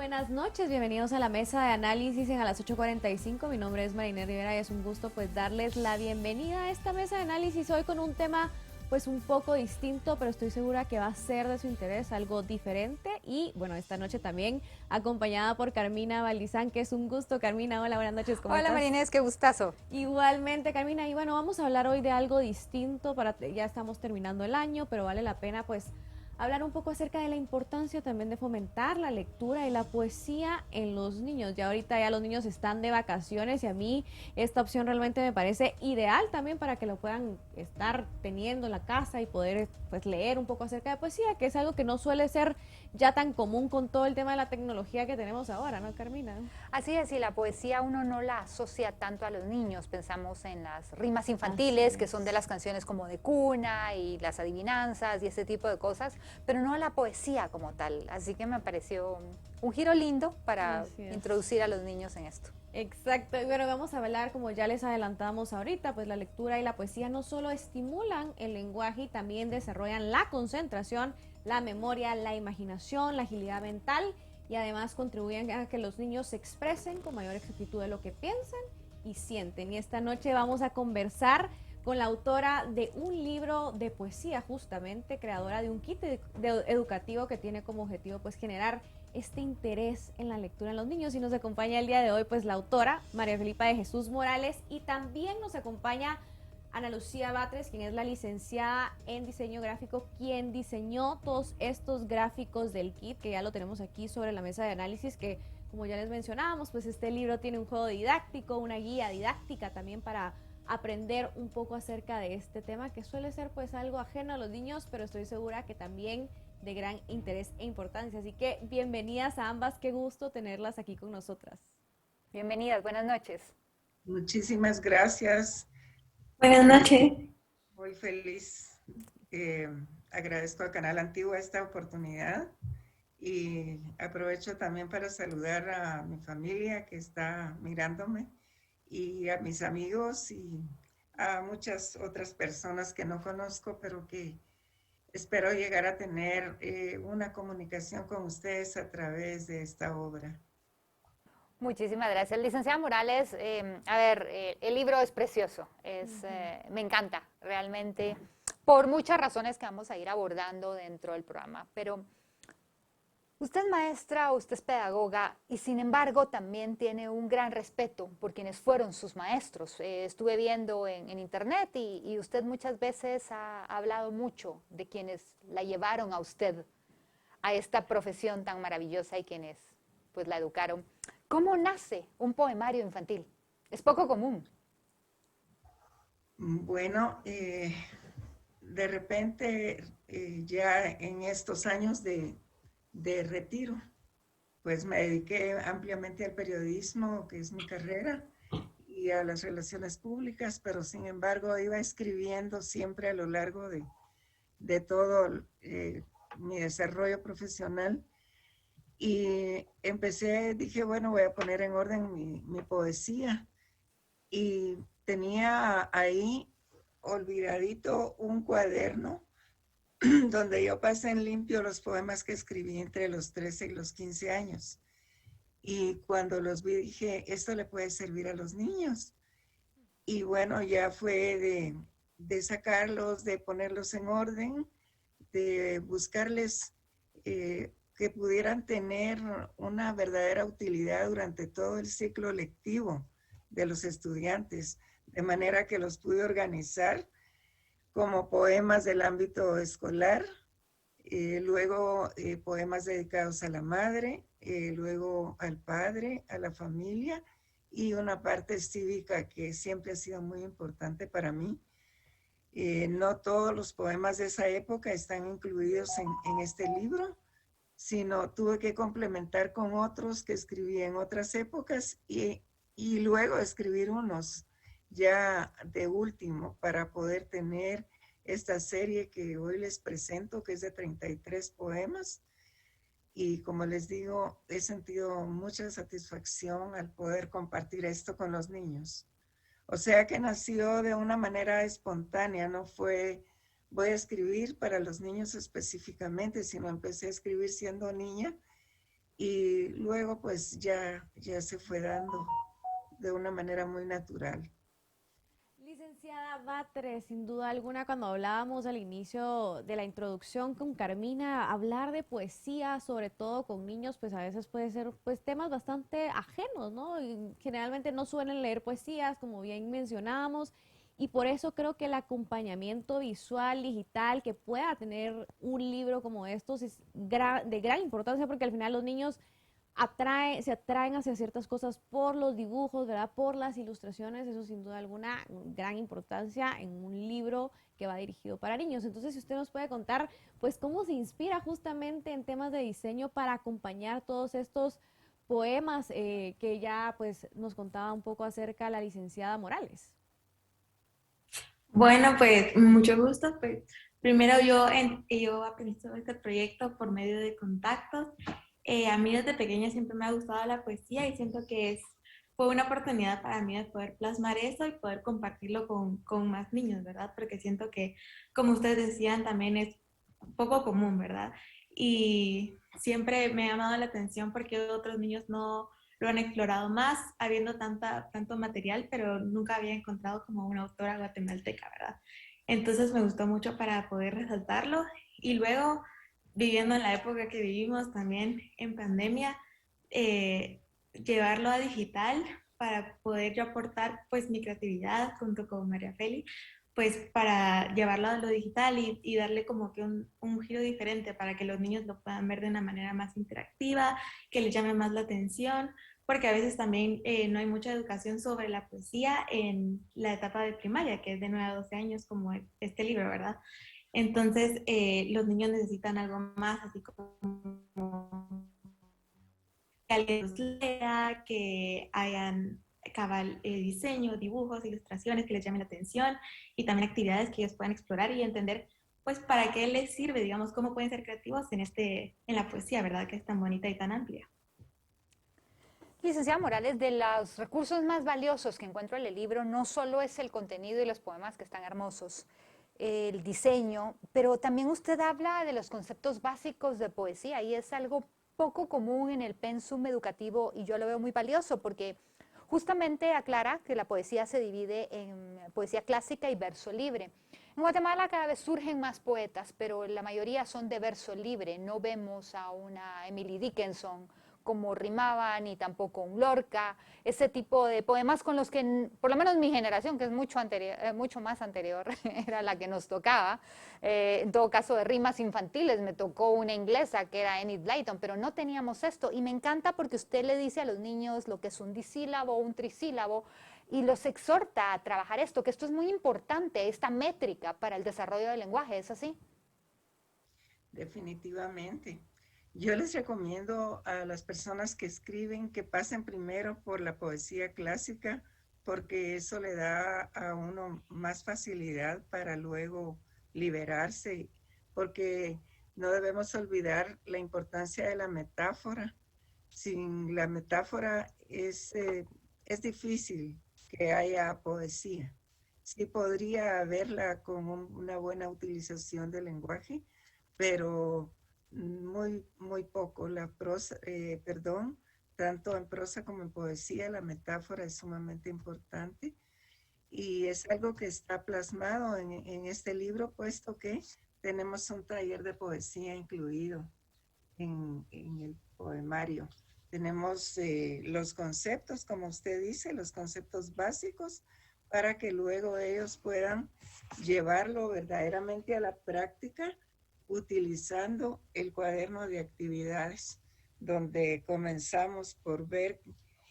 buenas noches, bienvenidos a la mesa de análisis en a las 8:45. Mi nombre es Marina Rivera y es un gusto pues darles la bienvenida a esta mesa de análisis hoy con un tema pues un poco distinto, pero estoy segura que va a ser de su interés, algo diferente. Y bueno, esta noche también acompañada por Carmina Valdizán, que es un gusto. Carmina, hola, buenas noches, ¿cómo Hola estás? Marinés, qué gustazo. Igualmente, Carmina, y bueno, vamos a hablar hoy de algo distinto, ya estamos terminando el año, pero vale la pena pues hablar un poco acerca de la importancia también de fomentar la lectura y la poesía en los niños. Ya ahorita ya los niños están de vacaciones y a mí esta opción realmente me parece ideal también para que lo puedan estar teniendo en la casa y poder pues leer un poco acerca de poesía, que es algo que no suele ser ya tan común con todo el tema de la tecnología que tenemos ahora, ¿no, Carmina? Así es, y la poesía uno no la asocia tanto a los niños, pensamos en las rimas infantiles, que son de las canciones como de cuna y las adivinanzas y ese tipo de cosas, pero no a la poesía como tal. Así que me pareció un giro lindo para introducir a los niños en esto. Exacto, y bueno, vamos a hablar, como ya les adelantamos ahorita, pues la lectura y la poesía no solo estimulan el lenguaje y también desarrollan la concentración, la memoria, la imaginación, la agilidad mental y además contribuyen a que los niños se expresen con mayor exactitud de lo que piensan y sienten. Y esta noche vamos a conversar con la autora de un libro de poesía, justamente creadora de un kit educativo que tiene como objetivo pues generar este interés en la lectura en los niños. Y nos acompaña el día de hoy pues la autora María Felipa de Jesús Morales, y también nos acompaña Ana Lucía Batres, quien es la licenciada en diseño gráfico, quien diseñó todos estos gráficos del kit, que ya lo tenemos aquí sobre la mesa de análisis, que como ya les mencionábamos, pues este libro tiene un juego didáctico, una guía didáctica también para aprender un poco acerca de este tema que suele ser pues algo ajeno a los niños, pero estoy segura que también de gran interés e importancia. Así que bienvenidas a ambas, qué gusto tenerlas aquí con nosotras. Bienvenidas, buenas noches. Muchísimas gracias. Buenas noches. Muy feliz. Agradezco a Canal Antigua esta oportunidad y aprovecho también para saludar a mi familia que está mirándome y a mis amigos y a muchas otras personas que no conozco, pero que espero llegar a tener una comunicación con ustedes a través de esta obra. Muchísimas gracias. Licenciada Morales, el libro es precioso, me encanta realmente, por muchas razones que vamos a ir abordando dentro del programa, pero usted es maestra, usted es pedagoga y sin embargo también tiene un gran respeto por quienes fueron sus maestros. Estuve viendo en internet y usted muchas veces ha hablado mucho de quienes la llevaron a usted a esta profesión tan maravillosa y quienes pues la educaron. ¿Cómo nace un poemario infantil? Es poco común. Bueno, de repente ya en estos años de retiro, pues me dediqué ampliamente al periodismo, que es mi carrera, y a las relaciones públicas, pero sin embargo iba escribiendo siempre a lo largo de todo mi desarrollo profesional. Y dije, bueno, voy a poner en orden mi poesía. Y tenía ahí olvidadito un cuaderno donde yo pasé en limpio los poemas que escribí entre los 13 y los 15 años. Y cuando los vi dije, esto le puede servir a los niños. Y bueno, ya fue de sacarlos, de ponerlos en orden, de buscarles que pudieran tener una verdadera utilidad durante todo el ciclo lectivo de los estudiantes, de manera que los pude organizar como poemas del ámbito escolar, luego poemas dedicados a la madre, luego al padre, a la familia, y una parte cívica que siempre ha sido muy importante para mí. No todos los poemas de esa época están incluidos en este libro, sino tuve que complementar con otros que escribí en otras épocas y luego escribir unos ya de último para poder tener esta serie que hoy les presento, que es de 33 poemas. Y como les digo, he sentido mucha satisfacción al poder compartir esto con los niños. O sea que nació de una manera espontánea, no fue voy a escribir para los niños específicamente, sino empecé a escribir siendo niña y luego pues ya se fue dando de una manera muy natural. Licenciada Batres, sin duda alguna, cuando hablábamos al inicio de la introducción con Carmina, hablar de poesía, sobre todo con niños, pues a veces puede ser pues temas bastante ajenos, ¿no? Y generalmente no suelen leer poesías, como bien mencionábamos, y por eso creo que el acompañamiento visual, digital, que pueda tener un libro como estos es de gran importancia, porque al final los niños se atraen hacia ciertas cosas por los dibujos, ¿verdad? Por las ilustraciones, eso sin duda alguna gran importancia en un libro que va dirigido para niños. Entonces, si usted nos puede contar, pues, cómo se inspira justamente en temas de diseño para acompañar todos estos poemas que ya, pues, nos contaba un poco acerca la licenciada Morales. Bueno, pues mucho gusto. Pues primero yo aprendí sobre este proyecto por medio de contactos. A mí desde pequeña siempre me ha gustado la poesía y siento que fue una oportunidad para mí de poder plasmar eso y poder compartirlo con más niños, ¿verdad? Porque siento que, como ustedes decían, también es poco común, ¿verdad? Y siempre me ha llamado la atención porque otros niños no lo han explorado más, habiendo tanto material, pero nunca había encontrado como una autora guatemalteca, ¿verdad? Entonces me gustó mucho para poder resaltarlo y luego viviendo en la época que vivimos también en pandemia, llevarlo a digital para poder yo aportar pues mi creatividad junto con María Feli, pues para llevarlo a lo digital y darle como que un giro diferente para que los niños lo puedan ver de una manera más interactiva, que les llame más la atención, porque a veces también no hay mucha educación sobre la poesía en la etapa de primaria, que es de 9 a 12 años, como este libro, ¿verdad? Entonces, los niños necesitan algo más, así como que alguien los lea, que hayan cabal diseño, dibujos, ilustraciones que les llamen la atención y también actividades que ellos puedan explorar y entender, pues, para qué les sirve, digamos, cómo pueden ser creativos en la poesía, ¿verdad? Que es tan bonita y tan amplia. Licenciada Morales, de los recursos más valiosos que encuentro en el libro no solo es el contenido y los poemas que están hermosos, el diseño, pero también usted habla de los conceptos básicos de poesía y es algo poco común en el pensum educativo y yo lo veo muy valioso porque justamente aclara que la poesía se divide en poesía clásica y verso libre. En Guatemala cada vez surgen más poetas, pero la mayoría son de verso libre. No vemos a una Emily Dickinson como rimaba, ni tampoco un Lorca, ese tipo de poemas con los que, por lo menos mi generación, que es mucho más anterior, era la que nos tocaba. En todo caso, de rimas infantiles, me tocó una inglesa que era Enid Blyton, pero no teníamos esto. Y me encanta porque usted le dice a los niños lo que es un disílabo, un trisílabo, y los exhorta a trabajar esto, que esto es muy importante, esta métrica para el desarrollo del lenguaje, ¿es así? Definitivamente. Yo les recomiendo a las personas que escriben que pasen primero por la poesía clásica porque eso le da a uno más facilidad para luego liberarse, porque no debemos olvidar la importancia de la metáfora. Sin la metáfora es difícil que haya poesía. Sí podría haberla con una buena utilización del lenguaje, pero muy poco. La prosa, perdón, tanto en prosa como en poesía, la metáfora es sumamente importante y es algo que está plasmado en este libro, puesto que tenemos un taller de poesía incluido en el poemario. Tenemos los conceptos, como usted dice, los conceptos básicos, para que luego ellos puedan llevarlo verdaderamente a la práctica utilizando el cuaderno de actividades, donde comenzamos por ver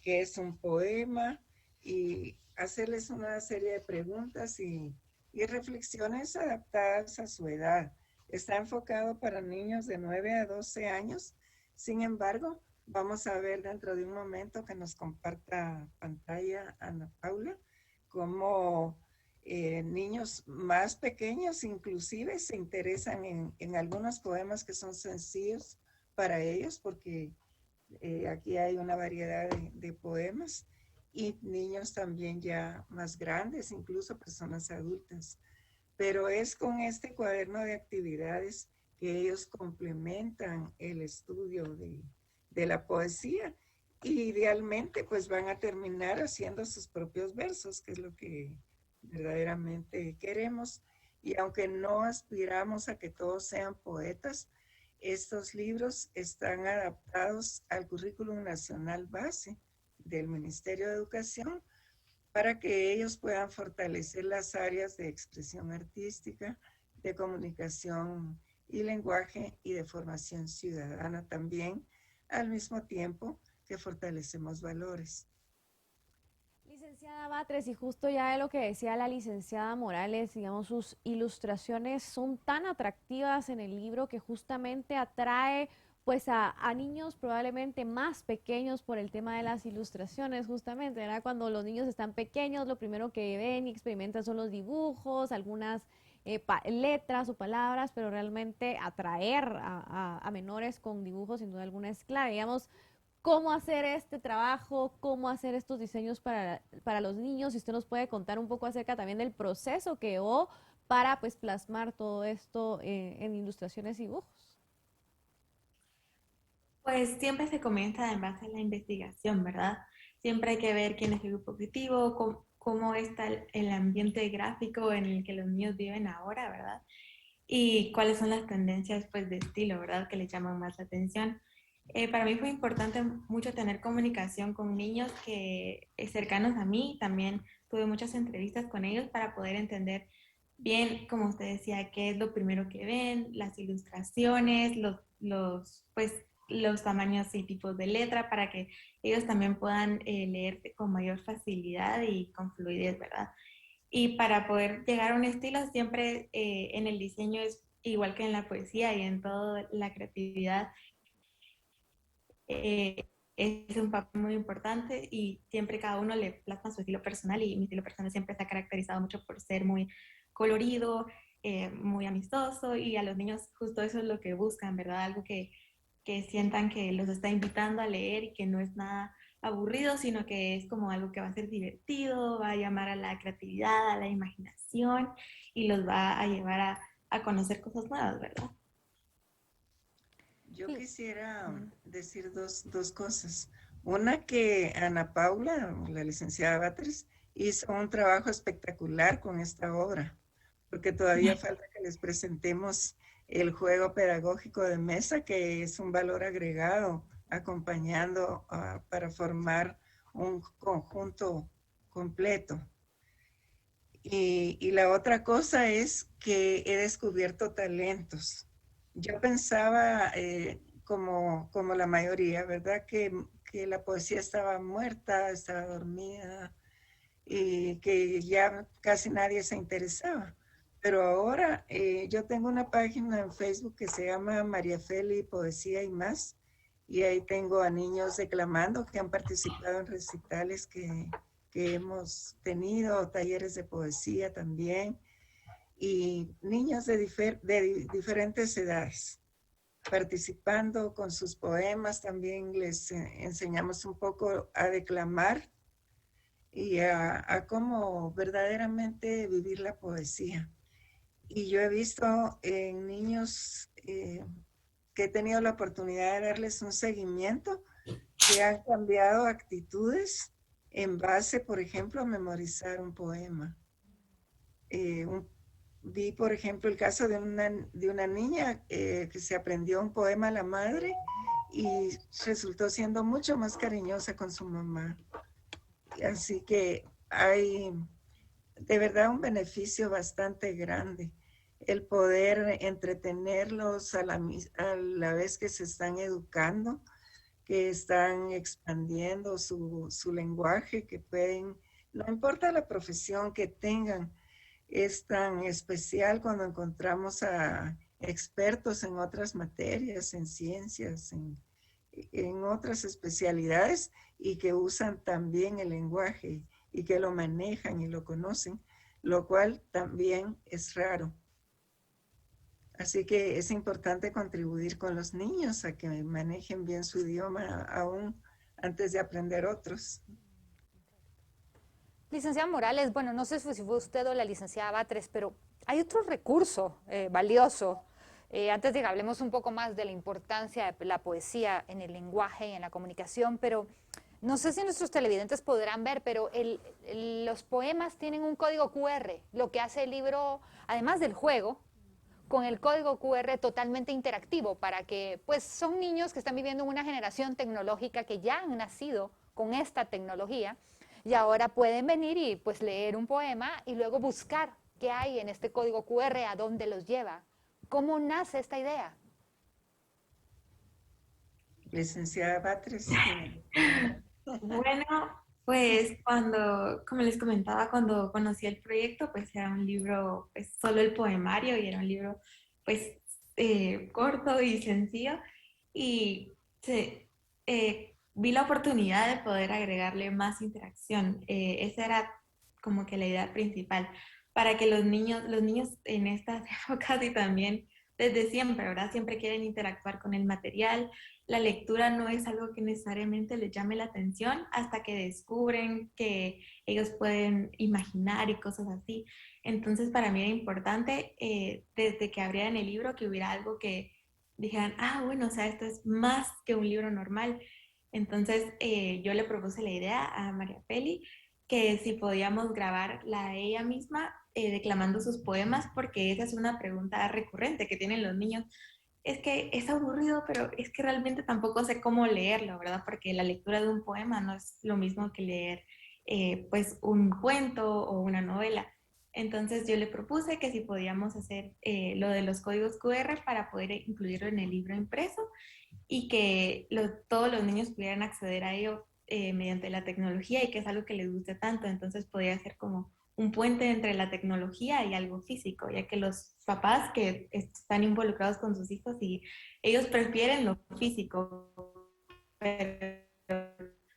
qué es un poema y hacerles una serie de preguntas y reflexiones adaptadas a su edad. Está enfocado para niños de 9 a 12 años. Sin embargo, vamos a ver dentro de un momento que nos comparta pantalla Ana Paula, cómo niños más pequeños inclusive se interesan en algunos poemas que son sencillos para ellos, porque aquí hay una variedad de poemas, y niños también ya más grandes, incluso personas adultas. Pero es con este cuaderno de actividades que ellos complementan el estudio de la poesía. Y idealmente pues van a terminar haciendo sus propios versos, que es lo que verdaderamente queremos. Y aunque no aspiramos a que todos sean poetas, estos libros están adaptados al currículum nacional base del Ministerio de Educación para que ellos puedan fortalecer las áreas de expresión artística, de comunicación y lenguaje y de formación ciudadana también, al mismo tiempo que fortalecemos valores. Licenciada Batres, y justo ya de lo que decía la licenciada Morales, digamos, sus ilustraciones son tan atractivas en el libro que justamente atrae pues a niños probablemente más pequeños por el tema de las ilustraciones, justamente, ¿verdad? Cuando los niños están pequeños, lo primero que ven y experimentan son los dibujos, algunas letras o palabras, pero realmente atraer a menores con dibujos sin duda alguna es clave. Digamos, cómo hacer este trabajo, cómo hacer estos diseños para los niños. Si usted nos puede contar un poco acerca también del proceso que hubo para pues plasmar todo esto en ilustraciones y dibujos. Pues siempre se comienza en base a la investigación, ¿verdad? Siempre hay que ver quién es el grupo objetivo, cómo está el ambiente gráfico en el que los niños viven ahora, ¿verdad? Y cuáles son las tendencias pues de estilo, ¿verdad? Que les llaman más la atención. Para mí fue importante mucho tener comunicación con niños que cercanos a mí. También tuve muchas entrevistas con ellos para poder entender bien, como usted decía, qué es lo primero que ven, las ilustraciones, pues, los tamaños y tipos de letra, para que ellos también puedan leer con mayor facilidad y con fluidez, ¿verdad? Y para poder llegar a un estilo, siempre en el diseño es igual que en la poesía y en toda la creatividad, es un papel muy importante y siempre cada uno le plasma su estilo personal y mi estilo personal siempre está caracterizado mucho por ser muy colorido, muy amistoso y a los niños justo eso es lo que buscan, ¿verdad? Algo que sientan que los está invitando a leer y que no es nada aburrido, sino que es como algo que va a ser divertido, va a llamar a la creatividad, a la imaginación y los va a llevar a conocer cosas nuevas, ¿verdad? Yo Sí. quisiera decir dos cosas. Una, que Ana Paula, la licenciada Batres, hizo un trabajo espectacular con esta obra, porque todavía falta que les presentemos el juego pedagógico de mesa, que es un valor agregado acompañando para formar un conjunto completo. Y la otra cosa es que he descubierto talentos. Yo pensaba, como la mayoría, ¿verdad? Que la poesía estaba muerta, estaba dormida y que ya casi nadie se interesaba. Pero ahora yo tengo una página en Facebook que se llama María Feli Poesía y Más, y ahí tengo a niños declamando que han participado en recitales que hemos tenido, talleres de poesía también, y niños de diferentes edades participando con sus poemas. También les enseñamos un poco a declamar y a cómo verdaderamente vivir la poesía. Y yo he visto en niños que he tenido la oportunidad de darles un seguimiento, que han cambiado actitudes en base, por ejemplo, a memorizar un poema. Vi, por ejemplo, el caso de una niña que se aprendió un poema a la madre y resultó siendo mucho más cariñosa con su mamá. Así que hay de verdad un beneficio bastante grande el poder entretenerlos a la vez que se están educando, que están expandiendo su lenguaje, que pueden, no importa la profesión que tengan, es tan especial cuando encontramos a expertos en otras materias, en ciencias, en otras especialidades, y que usan también el lenguaje y que lo manejan y lo conocen, lo cual también es raro. Así que es importante contribuir con los niños a que manejen bien su idioma aún antes de aprender otros. Licenciada Morales, bueno, no sé si fue usted o la licenciada Batres, pero hay otro recurso valioso Antes de que hablemos un poco más de la importancia de la poesía en el lenguaje y en la comunicación, pero no sé si nuestros televidentes podrán ver, pero los poemas tienen un código QR, lo que hace el libro, además del juego, con el código QR totalmente interactivo para que, pues son niños que están viviendo en una generación tecnológica que ya han nacido con esta tecnología y ahora pueden venir y pues leer un poema y luego buscar qué hay en este código QR, a dónde los lleva. ¿Cómo nace esta idea? Licenciada Batres. Bueno, pues cuando, como les comentaba, cuando conocí el proyecto, pues era un libro, pues solo el poemario y era un libro, pues corto y sencillo. Y vi la oportunidad de poder agregarle más interacción. Esa era como que la idea principal, para que los niños en estas épocas y también desde siempre, ¿verdad? Siempre quieren interactuar con el material. La lectura no es algo que necesariamente les llame la atención hasta que descubren que ellos pueden imaginar y cosas así. Entonces, para mí era importante, desde que abrieran el libro, que hubiera algo que dijeran, ah, bueno, o sea, esto es más que un libro normal. Entonces, yo le propuse la idea a María Feli que si podíamos grabarla ella misma declamando sus poemas, porque esa es una pregunta recurrente que tienen los niños. Es que es aburrido, pero es que realmente tampoco sé cómo leerlo, ¿verdad? Porque la lectura de un poema no es lo mismo que leer pues un cuento o una novela. Entonces yo le propuse que si podíamos hacer lo de los códigos QR para poder incluirlo en el libro impreso y que todos los niños pudieran acceder a ello mediante la tecnología y que es algo que les guste tanto. Entonces podría ser como un puente entre la tecnología y algo físico, ya que los papás que están involucrados con sus hijos y ellos prefieren lo físico, pero a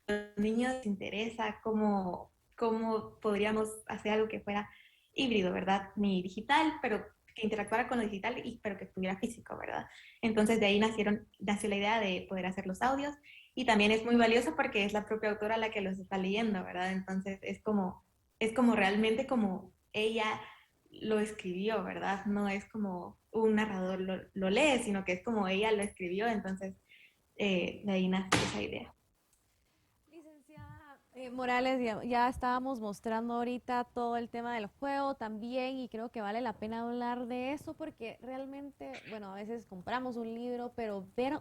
los niños les interesa cómo podríamos hacer algo que fuera híbrido, ¿verdad? Ni digital, pero que interactuara con lo digital, pero que estuviera físico, ¿verdad? Entonces de ahí nació la idea de poder hacer los audios y también es muy valioso porque es la propia autora la que los está leyendo, ¿verdad? Entonces es como realmente como ella lo escribió, ¿verdad? No es como un narrador lo lee, sino que es como ella lo escribió, entonces de ahí nació esa idea. Licenciada Morales, ya estábamos mostrando ahorita todo el tema del juego también y creo que vale la pena hablar de eso porque realmente, bueno, a veces compramos un libro, pero ver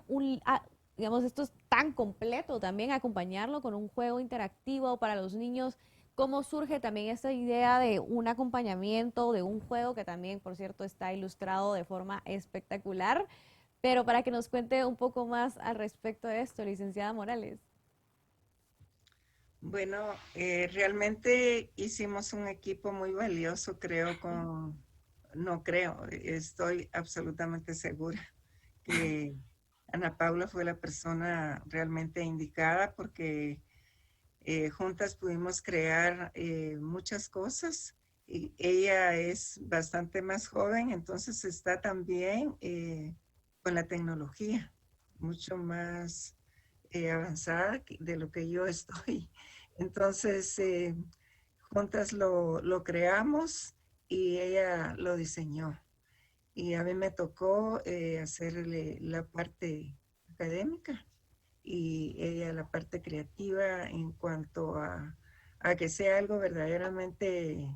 digamos, esto es tan completo también, acompañarlo con un juego interactivo para los niños. ¿Cómo surge también esta idea de un acompañamiento, de un juego que también, por cierto, está ilustrado de forma espectacular? Pero para que nos cuente un poco más al respecto de esto, licenciada Morales. Bueno, realmente hicimos un equipo muy valioso, no creo, estoy absolutamente segura que Ana Paula fue la persona realmente indicada porque juntas pudimos crear muchas cosas. Y ella es bastante más joven, entonces está también con la tecnología, mucho más avanzada de lo que yo estoy. Entonces, juntas lo creamos y ella lo diseñó. Y a mí me tocó hacerle la parte académica y ella la parte creativa en cuanto a que sea algo verdaderamente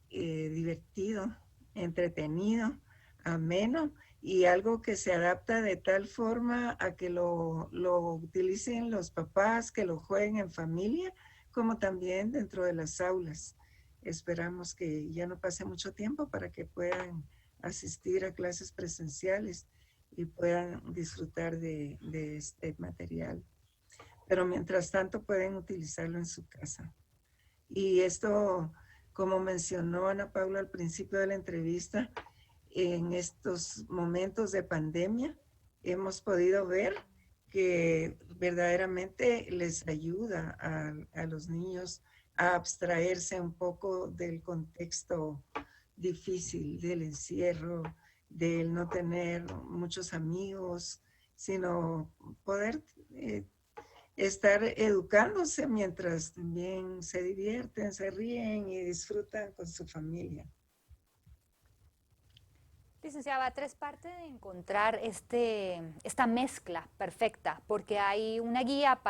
divertido, entretenido, ameno y algo que se adapta de tal forma a que lo utilicen los papás, que lo jueguen en familia, como también dentro de las aulas. Esperamos que ya no pase mucho tiempo para que puedan asistir a clases presenciales y puedan disfrutar de este material. Pero mientras tanto pueden utilizarlo en su casa. Y esto, como mencionó Ana Paula al principio de la entrevista, en estos momentos de pandemia hemos podido ver que verdaderamente les ayuda a los niños a abstraerse un poco del contexto difícil del encierro, del no tener muchos amigos, sino poder estar educándose mientras también se divierten, se ríen y disfrutan con su familia. Licenciada, tres partes de encontrar esta mezcla perfecta, porque hay una guía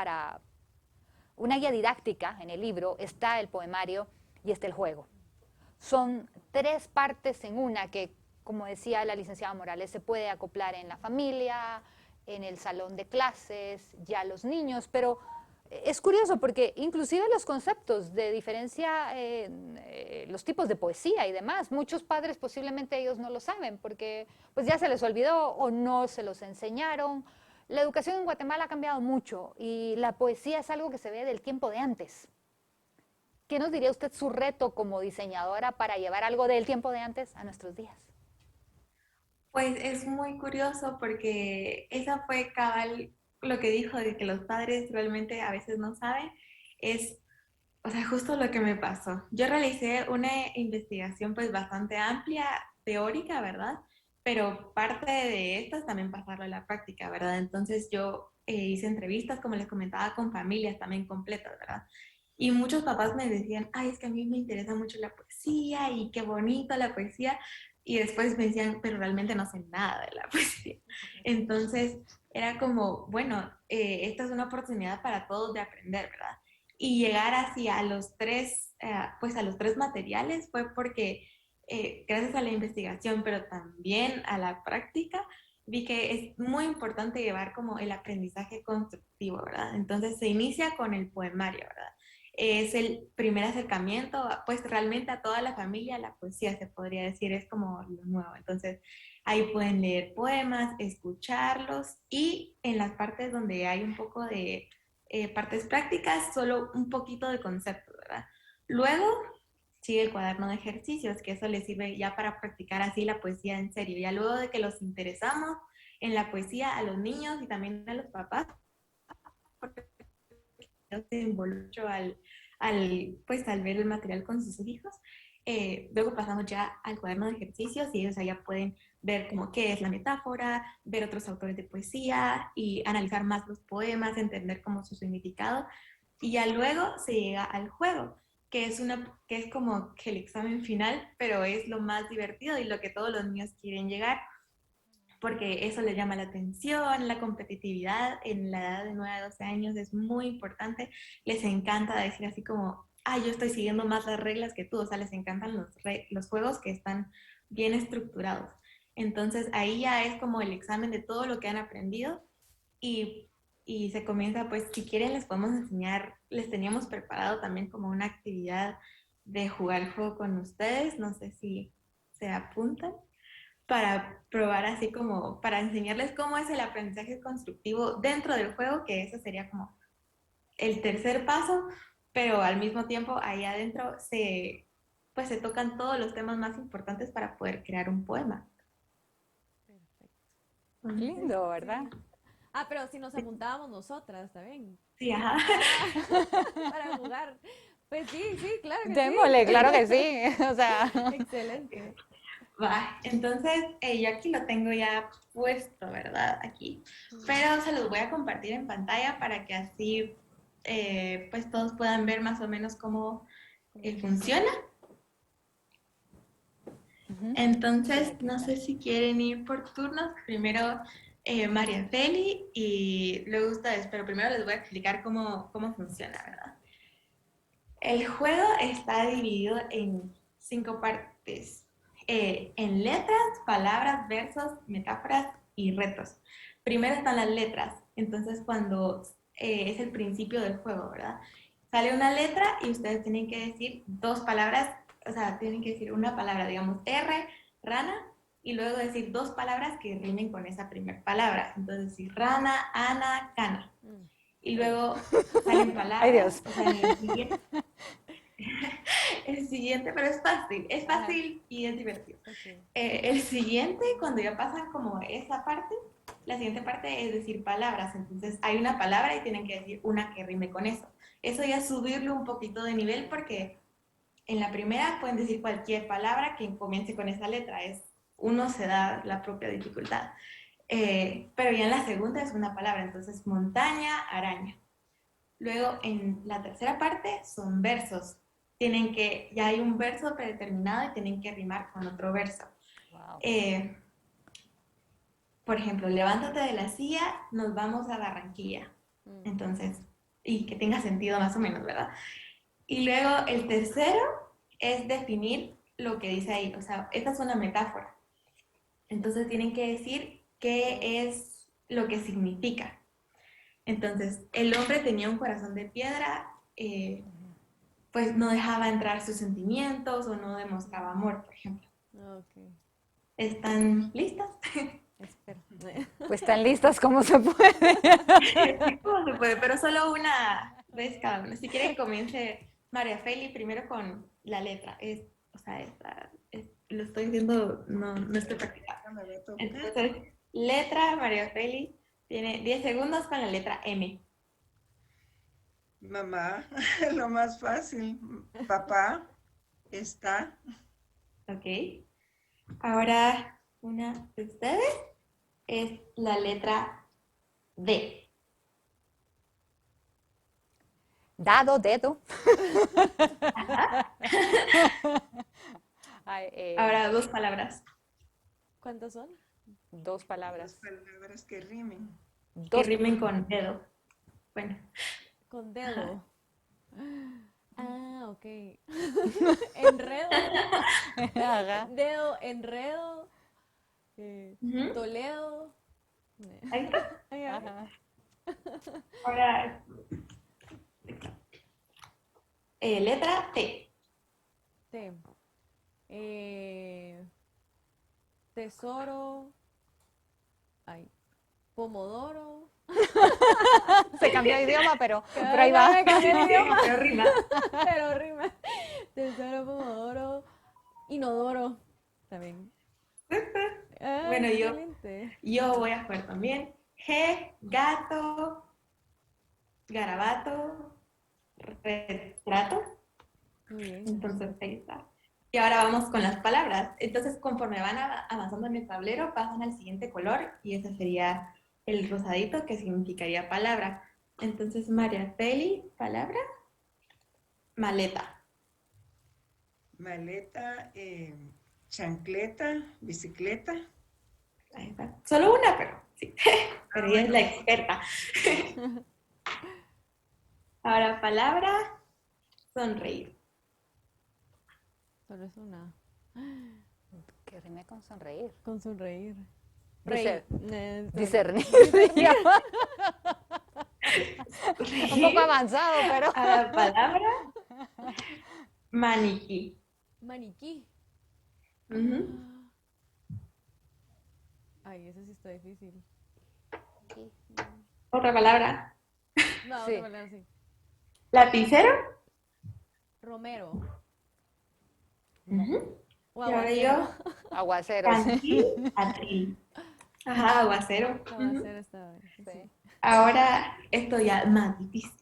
didáctica en el libro, está el poemario y está el juego. Son tres partes en una que, como decía la licenciada Morales, se puede acoplar en la familia, en el salón de clases, ya los niños, pero es curioso porque inclusive los conceptos de diferencia, los tipos de poesía y demás, muchos padres posiblemente ellos no lo saben porque pues ya se les olvidó o no se los enseñaron. La educación en Guatemala ha cambiado mucho y la poesía es algo que se ve del tiempo de antes. ¿Qué nos diría usted su reto como diseñadora para llevar algo del tiempo de antes a nuestros días? Pues es muy curioso porque esa fue cabal lo que dijo de que los padres realmente a veces no saben, es, o sea, justo lo que me pasó. Yo realicé una investigación pues bastante amplia, teórica, ¿verdad? Pero parte de estas también pasarlo a la práctica, ¿verdad? Entonces yo hice entrevistas, como les comentaba, con familias también completas, ¿verdad? Y muchos papás me decían, ay, es que a mí me interesa mucho la poesía y qué bonito la poesía. Y después me decían, pero realmente no sé nada de la poesía. Entonces era como, bueno, esta es una oportunidad para todos de aprender, ¿verdad? Y llegar así a los tres, pues a los tres materiales fue porque gracias a la investigación, pero también a la práctica, vi que es muy importante llevar como el aprendizaje constructivo, ¿verdad? Entonces se inicia con el poemario, ¿verdad? Es el primer acercamiento, pues realmente a toda la familia, la poesía se podría decir, es como lo nuevo. Entonces ahí pueden leer poemas, escucharlos y en las partes donde hay un poco de partes prácticas, solo un poquito de conceptos, ¿verdad? Luego sigue el cuaderno de ejercicios, que eso les sirve ya para practicar así la poesía en serio. Ya luego de que los interesamos en la poesía a los niños y también a los papás, porque se involucró pues, al ver el material con sus hijos. Luego pasamos ya al cuaderno de ejercicios y ellos allá pueden ver como qué es la metáfora, ver otros autores de poesía y analizar más los poemas, entender como su significado. Y ya luego se llega al juego, que es como que el examen final, pero es lo más divertido y lo que todos los niños quieren llegar, porque eso les llama la atención, la competitividad en la edad de 9 a 12 años es muy importante, les encanta decir así como, ah, yo estoy siguiendo más las reglas que tú, o sea, les encantan los juegos que están bien estructurados. Entonces ahí ya es como el examen de todo lo que han aprendido y, y se comienza, pues si quieren les podemos enseñar, les teníamos preparado también como una actividad de jugar el juego con ustedes, no sé si se apuntan para probar así como, para enseñarles cómo es el aprendizaje constructivo dentro del juego, que eso sería como el tercer paso, pero al mismo tiempo ahí adentro pues se tocan todos los temas más importantes para poder crear un poema. Entonces, Lindo, ¿verdad? Ah, pero si nos apuntábamos nosotras, ¿está bien? sí, ajá. Para jugar. Pues sí, sí, claro que Démosle, sí. claro que sí. O sea, Excelente. Va, entonces yo aquí lo tengo ya puesto, ¿verdad? Aquí. Pero se los voy a compartir en pantalla para que así pues todos puedan ver más o menos cómo funciona. Entonces, no sé si quieren ir por turnos. Primero María Feli y luego ustedes, pero primero les voy a explicar cómo funciona, ¿verdad? El juego está dividido en 5 partes, en letras, palabras, versos, metáforas y retos. Primero están las letras, entonces cuando es el principio del juego, ¿verdad? Sale una letra y ustedes tienen que decir dos palabras, o sea, tienen que decir una palabra, digamos, R, rana, y luego decir dos palabras que rimen con esa primera palabra. Entonces, decir rana, ana, cana. Y luego salen ay palabras, Dios. o sea, en el siguiente, pero es Ajá. fácil y es divertido. Ok. El siguiente, cuando ya pasan como esa parte, la siguiente parte es decir palabras. Entonces hay una palabra y tienen que decir una que rime con eso. Eso ya es subirle un poquito de nivel porque en la primera pueden decir cualquier palabra que comience con esa letra. Uno se da la propia dificultad. Pero ya en la segunda es una palabra. Entonces montaña, araña. Luego, en la tercera parte son versos. Ya hay un verso predeterminado y tienen que rimar con otro verso. Wow. Por ejemplo, levántate de la silla, nos vamos a Barranquilla. Mm. Entonces, y que tenga sentido más o menos, ¿verdad? Y luego el tercero es definir lo que dice ahí. O sea, esta es una metáfora. Entonces tienen que decir qué es lo que significa. Entonces, el hombre tenía un corazón de piedra, pues no dejaba entrar sus sentimientos o no demostraba amor, por ejemplo. Ok, ¿Están listas? espero. Pues tan listas como se puede. Sí, ¿cómo se puede? Pero solo una vez cada uno. Si quiere que comience María Feli primero con la letra. O sea, lo estoy diciendo, no estoy practicando. Ya me va a tocar. Entonces, letra, María Feli tiene 10 segundos con la letra M. Mamá, lo más fácil. Papá está. ¿Ok? Ahora, una de ustedes es la letra D. Dado, dedo. Ajá. Ay, Ahora, dos palabras ¿Cuántos son? dos Las palabras. palabras que rimen. que Dos. rimen con dedo. Bueno, Con dedo. Ah, ok. Enredo. Ajá. Dedo, enredo. ujú, Toledo. ahí está. Ay, ay. Ajá. Ahora, letra T. T. Tesoro. Ay. Pomodoro. Se cambió de idioma, pero Ay, ahí no, va. me cambié el idioma. Pero rima. Pero rima. Tesoro, pomodoro. Inodoro. También. Ay, Bueno, excelente. yo voy a jugar también. G, gato, garabato, retrato. Muy bien. Entonces, ahí está. Y ahora vamos con las palabras. Entonces, conforme van avanzando en el tablero, pasan al siguiente color y ese sería el rosadito que significaría palabra. Entonces, María Feli, palabra, maleta. Maleta, chancleta, bicicleta. Ahí está. Solo una, pero sí. Pero ella es la experta. Ahora, palabra, sonreír. Solo es una. Que rime con sonreír. Con sonreír. Dice- Reír. Discernir. Discernir. Un poco avanzado, pero. Ahora, palabra, maniquí. Maniquí. Ujú. Ay, eso sí está difícil. Otra palabra, No, Sí. otra palabra sí. lapicero. Romero. Ujú. O Y ahora aguacero. yo, Aguaceros. cantil, atril. Ajá, aguacero. Ujú. Aguacero está bien. Sí. Sí. Ahora esto ya es más difícil.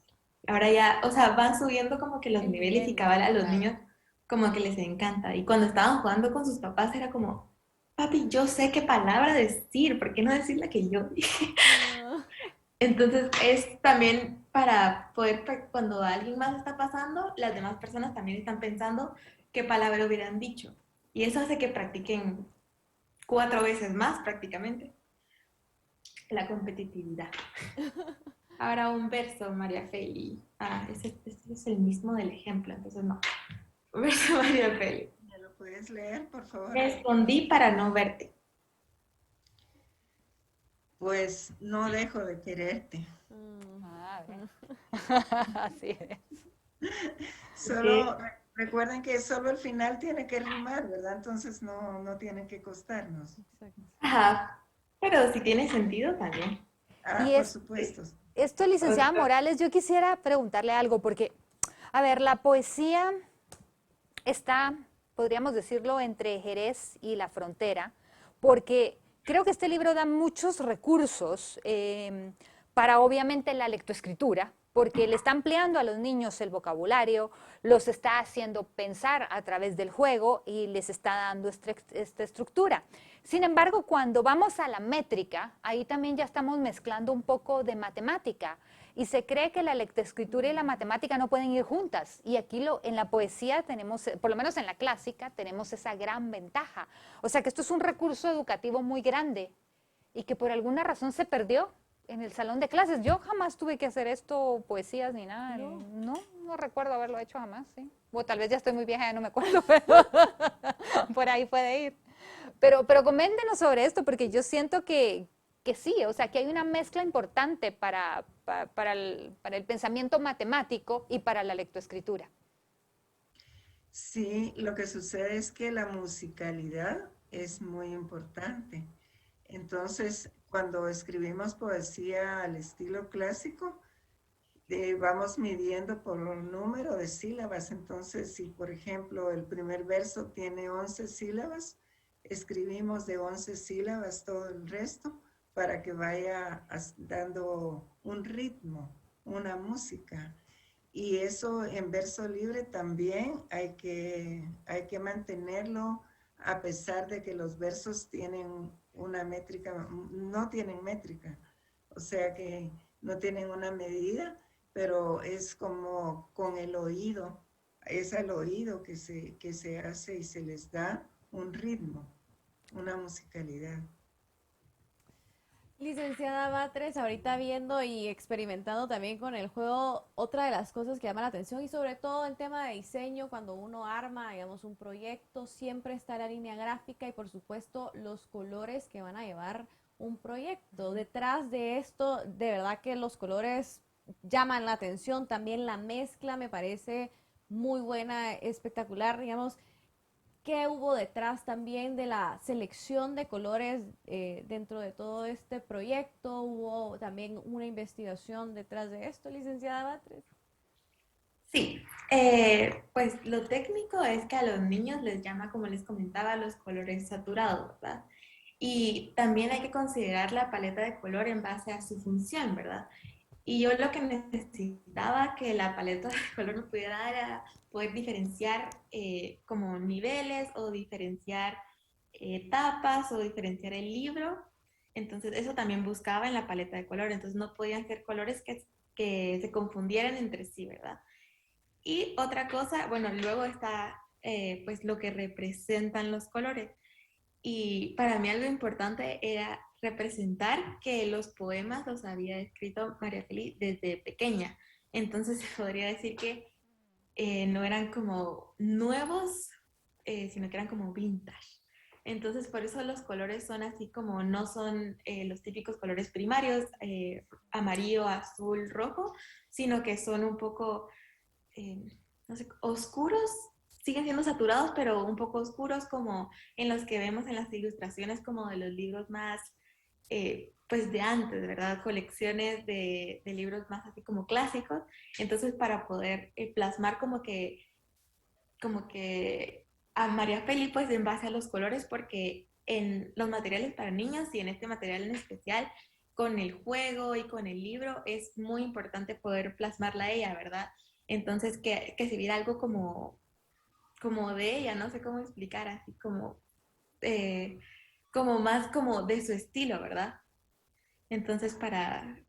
Ahora ya, o sea, van subiendo como que los El niveles y nivel, cabal a los claro. niños como que les encanta. Y cuando estaban jugando con sus papás era como, papi, yo sé qué palabra decir, ¿por qué no decir la que yo dije? Ah, Entonces es también para poder, cuando alguien más está pasando, las demás personas también están pensando qué palabra hubieran dicho. Y eso hace que practiquen 4 veces más prácticamente la competitividad. Ahora un verso, María Feli. Ah, ese es el mismo del ejemplo, entonces no. Un verso, María Feli. ¿Me lo puedes leer, por favor? Me escondí para no verte. Pues no dejo de quererte. mm. Ah, bien. Así es. Solo recuerden que solo el final tiene que rimar, ¿verdad? Entonces no tiene que costarnos. Exacto. Ajá, pero si tiene sentido también. Ah, Y por es, supuesto. esto, licenciada Otra. Morales, yo quisiera preguntarle algo, porque, a ver, la poesía está, podríamos decirlo, entre Jerez y la frontera, porque creo que este libro da muchos recursos para, obviamente, la lectoescritura, porque le está ampliando a los niños el vocabulario, los está haciendo pensar a través del juego y les está dando esta estructura. Sin embargo, cuando vamos a la métrica, ahí también ya estamos mezclando un poco de matemática y se cree que la lectoescritura y la matemática no pueden ir juntas. Y aquí en la poesía tenemos, por lo menos en la clásica, tenemos esa gran ventaja. O sea que esto es un recurso educativo muy grande y que por alguna razón se perdió en el salón de clases. Yo jamás tuve que hacer esto, poesías ni nada. No recuerdo haberlo hecho jamás, sí. O tal vez ya estoy muy vieja, ya no me acuerdo, pero por ahí puede ir. Pero coméntenos sobre esto, porque yo siento que sí, o sea, que hay una mezcla importante para el pensamiento matemático y para la lectoescritura. Sí, lo que sucede es que la musicalidad es muy importante. Entonces, cuando escribimos poesía al estilo clásico, vamos midiendo por un número de sílabas. Entonces, si por ejemplo el primer verso tiene 11 sílabas, escribimos de 11 sílabas todo el resto para que vaya dando un ritmo, una música. Y eso en verso libre también hay que mantenerlo a pesar de que los versos tienen una métrica, no tienen métrica, o sea que no tienen una medida, pero es como con el oído, es al oído que se hace y se les da un ritmo, una musicalidad. Licenciada Batres, ahorita viendo y experimentando también con el juego, otra de las cosas que llama la atención y sobre todo el tema de diseño, cuando uno arma, digamos, un proyecto, siempre está la línea gráfica y por supuesto los colores que van a llevar un proyecto. Detrás de esto, de verdad que los colores llaman la atención, también la mezcla me parece muy buena, espectacular, digamos. ¿Qué hubo detrás también de la selección de colores dentro de todo este proyecto? ¿Hubo también una investigación detrás de esto, licenciada Batres? Sí, pues lo técnico es que a los niños les llama, como les comentaba, los colores saturados, ¿verdad? Y también hay que considerar la paleta de color en base a su función, ¿verdad? Y yo lo que necesitaba que la paleta de color me pudiera dar era poder diferenciar como niveles o diferenciar etapas o diferenciar el libro. Entonces eso también buscaba en la paleta de color. Entonces no podían ser colores que se confundieran entre sí, ¿verdad? Y otra cosa, bueno, luego está pues lo que representan los colores. Y para mí algo importante era representar que los poemas los había escrito María Félix desde pequeña. Entonces se podría decir que no eran como nuevos, sino que eran como vintage. Entonces por eso los colores son así como no son los típicos colores primarios, amarillo, azul, rojo, sino que son un poco eh, no sé, oscuros, siguen siendo saturados, pero un poco oscuros como en los que vemos en las ilustraciones como de los libros más, pues de antes, ¿verdad? Colecciones de libros más así como clásicos. Entonces, para poder plasmar como que a María Félix, pues en base a los colores, porque en los materiales para niños y en este material en especial, con el juego y con el libro, es muy importante poder plasmarla a ella, ¿verdad? Entonces, que se viera algo como de ella, no sé cómo explicar, así eh, como más como de su estilo, ¿verdad? Entonces,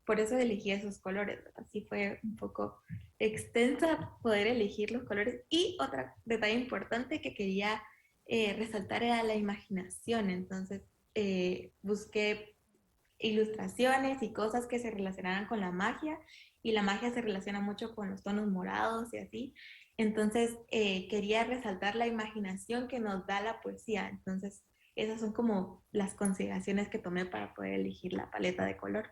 por eso elegí esos colores, ¿verdad? Así fue un poco extensa poder elegir los colores. Y otro detalle importante que quería resaltar era la imaginación. Entonces, busqué ilustraciones y cosas que se relacionaran con la magia, y la magia se relaciona mucho con los tonos morados y así. Entonces, quería resaltar la imaginación que nos da la poesía. Entonces, esas son como las consideraciones que tomé para poder elegir la paleta de color.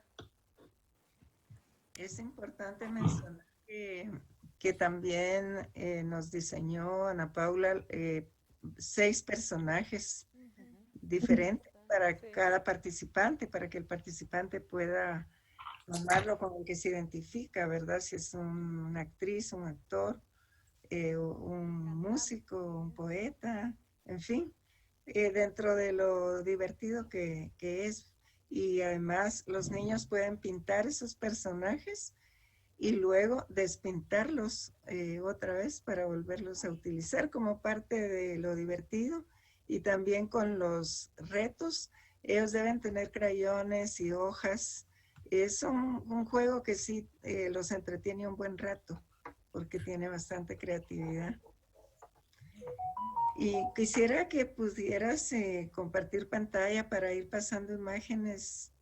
Es importante mencionar que también nos diseñó Ana Paula 6 personajes diferentes para cada participante, para que el participante pueda tomarlo con el que se identifica, ¿verdad? Si es una actriz, un actor, un músico, un poeta, en fin, dentro de lo divertido que es. Y además los niños pueden pintar esos personajes y luego despintarlos otra vez para volverlos a utilizar como parte de lo divertido. Y también con los retos, ellos deben tener crayones y hojas Es un juego que sí los entretiene un buen rato, porque tiene bastante creatividad. Y quisiera que pudieras compartir pantalla para ir pasando imágenes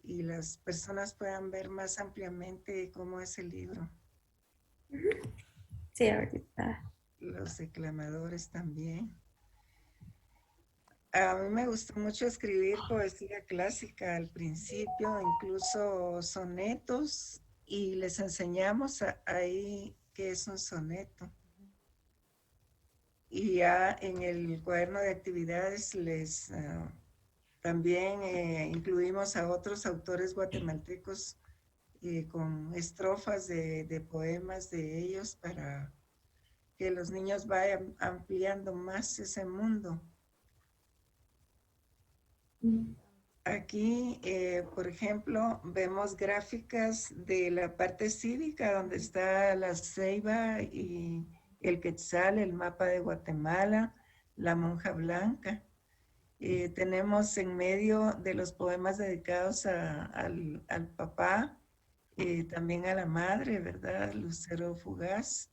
y las personas puedan ver más ampliamente cómo es el libro. Sí, ahorita. Los declamadores también. A mí me gustó mucho escribir poesía clásica al principio, incluso sonetos, y les enseñamos ahí qué es un soneto. Y ya en el cuaderno de actividades también incluimos a otros autores guatemaltecos con estrofas de poemas de ellos para que los niños vayan ampliando más ese mundo. Aquí, por ejemplo, vemos gráficas de la parte cívica donde está la ceiba y el quetzal, el mapa de Guatemala, la monja blanca. Tenemos en medio de los poemas dedicados al papá, también a la madre, ¿verdad? Lucero Fugaz,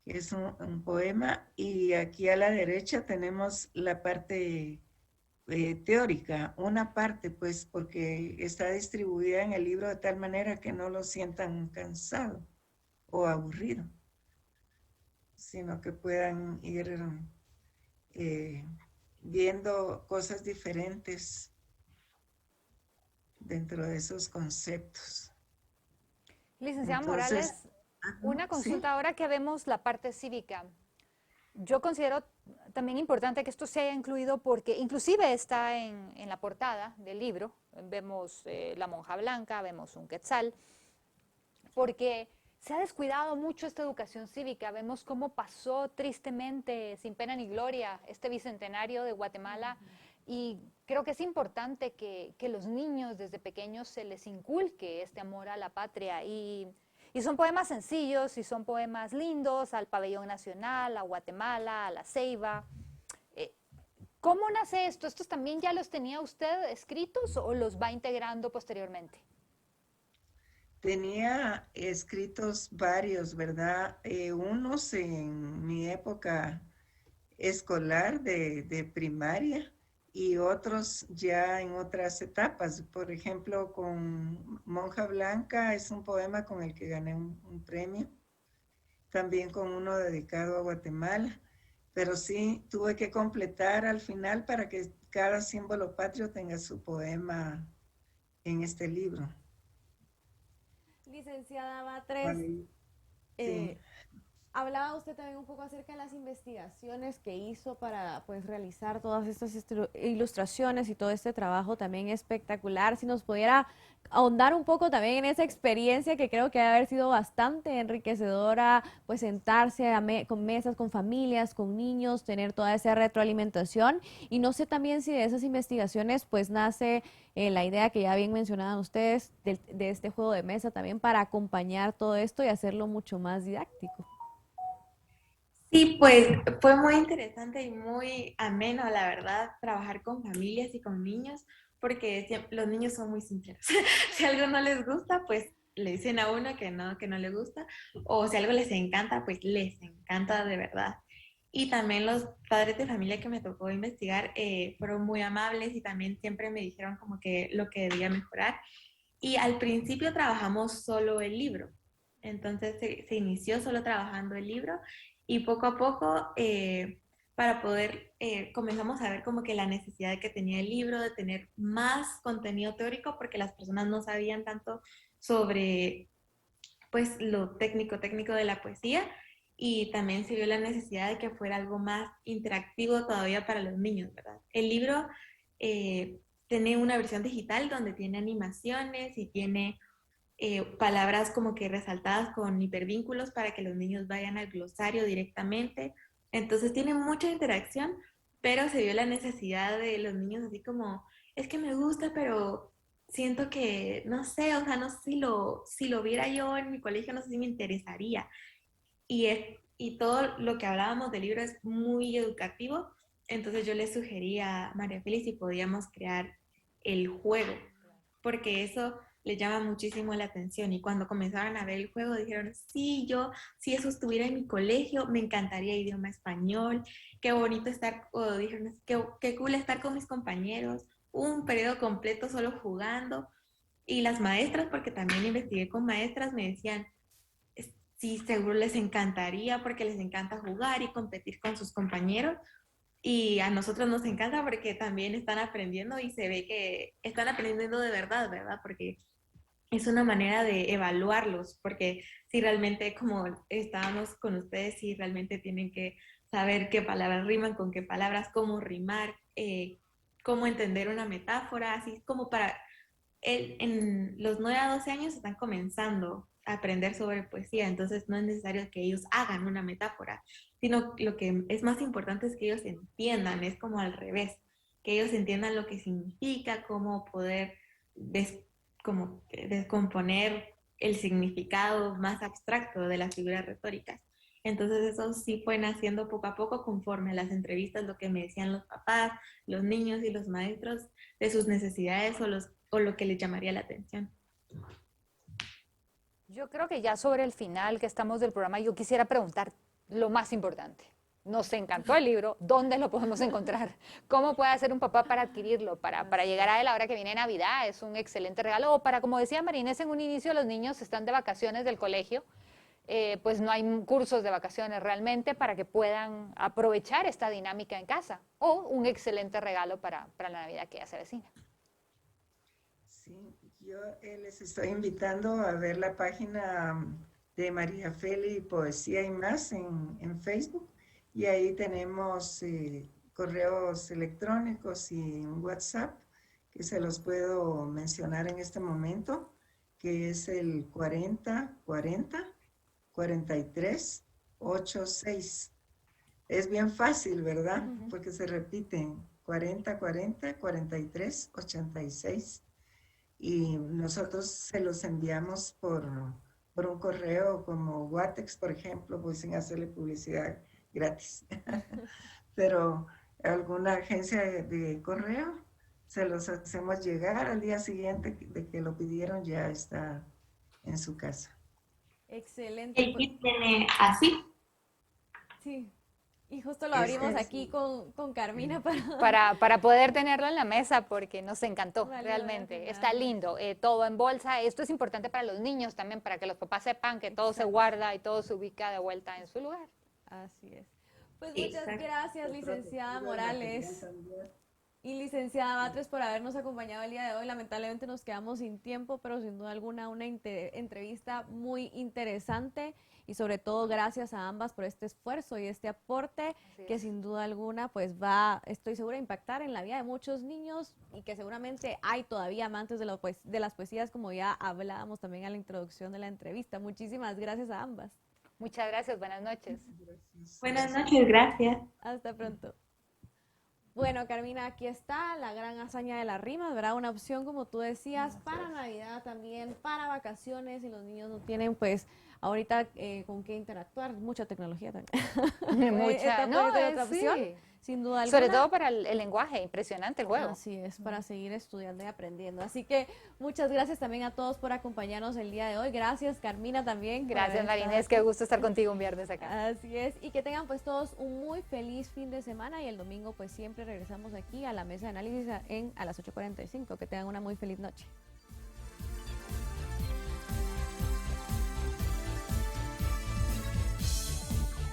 que es un poema. Y aquí a la derecha tenemos la parte teórica, una parte, pues, porque está distribuida en el libro de tal manera que no lo sientan cansado o aburrido, sino que puedan ir viendo cosas diferentes dentro de esos conceptos. Licenciada Entonces, Morales, una sí, consulta ahora que vemos la parte cívica. Yo considero también importante que esto se haya incluido porque inclusive está en la portada del libro. Vemos la monja blanca, vemos un quetzal, porque se ha descuidado mucho esta educación cívica. Vemos cómo pasó tristemente, sin pena ni gloria, este bicentenario de Guatemala. Y creo que es importante que los niños desde pequeños se les inculque este amor a la patria. Y son poemas sencillos y son poemas lindos al pabellón nacional, a Guatemala, a la ceiba. ¿Cómo nace esto? ¿Estos también ya los tenía usted escritos o los va integrando posteriormente? tenía escritos varios, ¿verdad? Unos en mi época escolar de primaria y otros ya en otras etapas. Por ejemplo, con Monja Blanca es un poema con el que gané un premio, también con uno dedicado a Guatemala, pero sí tuve que completar al final para que cada símbolo patrio tenga su poema en este libro. Licenciada Batres, Vale. Sí. eh, hablaba usted también un poco acerca de las investigaciones que hizo para pues realizar todas estas ilustraciones y todo este trabajo también espectacular. Si nos pudiera ahondar un poco también en esa experiencia que creo que debe haber sido bastante enriquecedora, pues sentarse con mesas, con familias, con niños, tener toda esa retroalimentación. Y no sé también si de esas investigaciones pues nace la idea que ya bien mencionaban ustedes de este juego de mesa también para acompañar todo esto y hacerlo mucho más didáctico. Sí, pues fue muy interesante y muy ameno, la verdad, trabajar con familias y con niños, porque los niños son muy sinceros. Si algo no les gusta, pues le dicen a uno que no le gusta, o si algo les encanta, pues les encanta de verdad. Y también los padres de familia que me tocó investigar fueron muy amables y también siempre me dijeron como que lo que debía mejorar. Y al principio trabajamos solo el libro. Entonces se inició solo trabajando el libro y poco a poco para poder, comenzamos a ver como que la necesidad que tenía el libro de tener más contenido teórico porque las personas no sabían tanto sobre pues lo técnico de la poesía y también se vio la necesidad de que fuera algo más interactivo todavía para los niños, ¿verdad? El libro tiene una versión digital donde tiene animaciones y tiene palabras como que resaltadas con hipervínculos para que los niños vayan al glosario directamente. Entonces tiene mucha interacción, pero se vio la necesidad de los niños así como, es que me gusta, pero siento que, no sé, o sea, no sé si lo viera yo en mi colegio, no sé si me interesaría. Y todo lo que hablábamos del libro es muy educativo, entonces yo le sugerí a María Félix si podíamos crear el juego, porque eso les llama muchísimo la atención y cuando comenzaron a ver el juego dijeron, sí, yo, si eso estuviera en mi colegio, me encantaría idioma español, qué bonito estar, o dijeron, qué cool estar con mis compañeros, un periodo completo solo jugando. Y las maestras, porque también investigué con maestras, me decían, sí, seguro les encantaría porque les encanta jugar y competir con sus compañeros. Y a nosotros nos encanta porque también están aprendiendo y se ve que están aprendiendo de verdad, ¿verdad? Porque es una manera de evaluarlos, porque si realmente, como estábamos con ustedes, si realmente tienen que saber qué palabras riman con qué palabras, cómo rimar, cómo entender una metáfora, así como para en los 9 a 12 años están comenzando a aprender sobre poesía, entonces no es necesario que ellos hagan una metáfora, sino lo que es más importante es que ellos entiendan, es como al revés, que ellos entiendan lo que significa, cómo poder como descomponer el significado más abstracto de las figuras retóricas. Entonces eso sí fue naciendo poco a poco conforme a las entrevistas, lo que me decían los papás, los niños y los maestros de sus necesidades o lo que les llamaría la atención. Yo creo que ya sobre el final que estamos del programa, yo quisiera preguntar lo más importante. Nos encantó el libro, ¿dónde lo podemos encontrar? ¿Cómo puede hacer un papá para adquirirlo? Para llegar a él ahora que viene Navidad, es un excelente regalo. O para, como decía Marinés, en un inicio los niños están de vacaciones del colegio, pues no hay cursos de vacaciones realmente para que puedan aprovechar esta dinámica en casa. O un excelente regalo para la Navidad que ya se avecina. Sí, yo les estoy invitando a ver la página de María Feli Poesía y Más en Facebook y ahí tenemos correos electrónicos y un WhatsApp que se los puedo mencionar en este momento, que es el 40 40 43 86. Es bien fácil, ¿verdad? Porque se repiten 40 40 43 86 y nosotros se los enviamos por un correo como Watex, por ejemplo, pues sin hacerle publicidad gratis. Pero alguna agencia de correo se los hacemos llegar al día siguiente de que lo pidieron, ya está en su casa. Excelente. El kit viene así. Sí. Y justo lo abrimos aquí con Carmina para poder tenerlo en la mesa porque nos encantó Vale, realmente. vale, Está lindo, todo en bolsa. Esto es importante para los niños también, para que los papás sepan que todo se guarda y todo se ubica de vuelta en su lugar. Así es. Pues muchas gracias, licenciada El Morales. también. Y licenciada Batres por habernos acompañado el día de hoy. Lamentablemente nos quedamos sin tiempo, pero sin duda alguna una entrevista muy interesante y sobre todo gracias a ambas por este esfuerzo y este aporte que sin duda alguna pues va, estoy segura, a impactar en la vida de muchos niños y que seguramente hay todavía amantes de las poesías, como ya hablábamos también a la introducción de la entrevista. Muchísimas gracias a ambas. Muchas gracias, buenas noches. Gracias. Buenas noches, gracias. Hasta pronto. Bueno, Carmina, aquí está la gran hazaña de las rimas, ¿verdad? Una opción, como tú decías, para Navidad también, para vacaciones, y los niños no tienen, pues, ahorita con qué interactuar, mucha tecnología también. Mucha, no, puede ser otra opción, sí. sin duda alguna. Sobre todo para el lenguaje, impresionante el juego. Así es, para seguir estudiando y aprendiendo. Así que muchas gracias también a todos por acompañarnos el día de hoy. Gracias, Carmina, también. Gracias, Marinés, qué gusto estar contigo un viernes acá. Así es, y que tengan pues todos un muy feliz fin de semana y el domingo pues siempre regresamos aquí a la mesa de análisis a las 8:45. Que tengan una muy feliz noche.